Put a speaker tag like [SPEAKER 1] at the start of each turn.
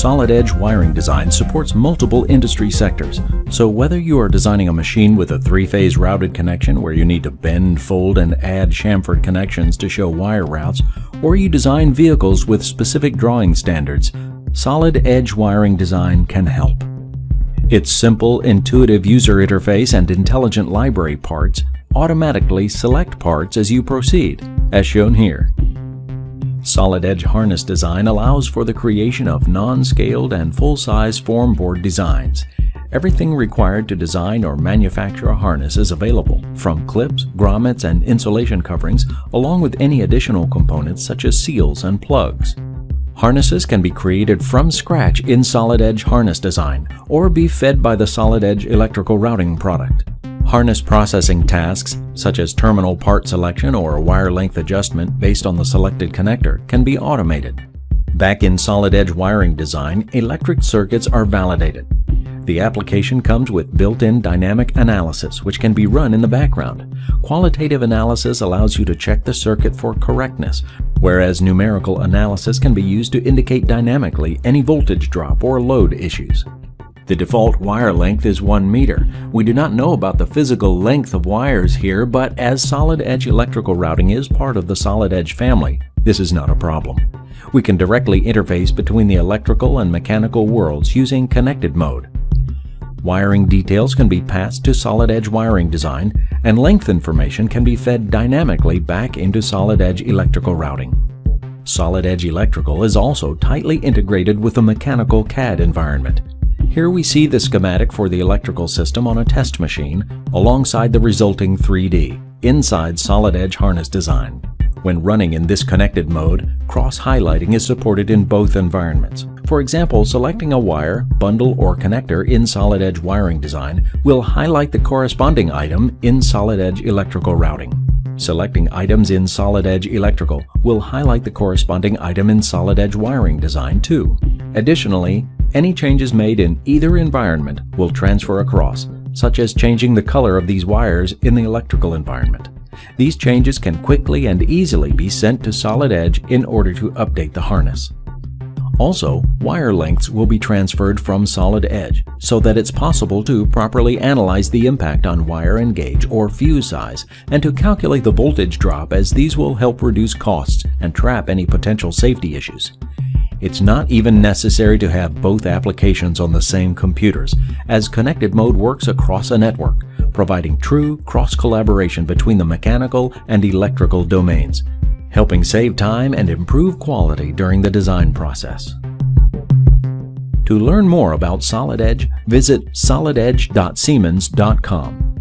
[SPEAKER 1] Solid edge wiring design supports multiple industry sectors. So whether you are designing a machine with a three-phase routed connection where you need to bend, fold, and add chamfered connections to show wire routes, or you design vehicles with specific drawing standards, solid edge wiring design can help. Its simple, intuitive user interface and intelligent library parts automatically select parts as you proceed, as shown here. Solid edge harness design allows for the creation of non-scaled and full-size form board designs. Everything required to design or manufacture a harness is available, from clips, grommets, and insulation coverings, along with any additional components such as seals and plugs. Harnesses can be created from scratch in Solid Edge harness design, or be fed by the Solid Edge electrical routing product. Harness processing tasks, such as terminal part selection or wire length adjustment based on the selected connector, can be automated. Back in Solid Edge wiring design, electric circuits are validated. The application comes with built-in dynamic analysis, which can be run in the background. Qualitative analysis allows you to check the circuit for correctness, whereas numerical analysis can be used to indicate dynamically any voltage drop or load issues. The default wire length is 1 meter. We do not know about the physical length of wires here, but as Solid Edge electrical routing is part of the Solid Edge family, this is not a problem. We can directly interface between the electrical and mechanical worlds using connected mode. Wiring details can be passed to Solid Edge wiring design, and length information can be fed dynamically back into Solid Edge electrical routing. Solid Edge electrical is also tightly integrated with the mechanical CAD environment. Here we see the schematic for the electrical system on a test machine alongside the resulting 3D inside Solid Edge harness design. When running in this connected mode, cross-highlighting is supported in both environments. For example, selecting a wire, bundle, or connector in Solid Edge wiring design will highlight the corresponding item in Solid Edge electrical routing. Selecting items in Solid Edge electrical will highlight the corresponding item in Solid Edge wiring design too. Additionally, any changes made in either environment will transfer across, such as changing the color of these wires in the electrical environment. These changes can quickly and easily be sent to Solid Edge in order to update the harness. Also, wire lengths will be transferred from Solid Edge so that it's possible to properly analyze the impact on wire and gauge or fuse size and to calculate the voltage drop, as these will help reduce costs and trap any potential safety issues. It's not even necessary to have both applications on the same computers, as connected mode works across a network, providing true cross-collaboration between the mechanical and electrical domains, helping save time and improve quality during the design process. To learn more about Solid Edge, visit solidedge.siemens.com.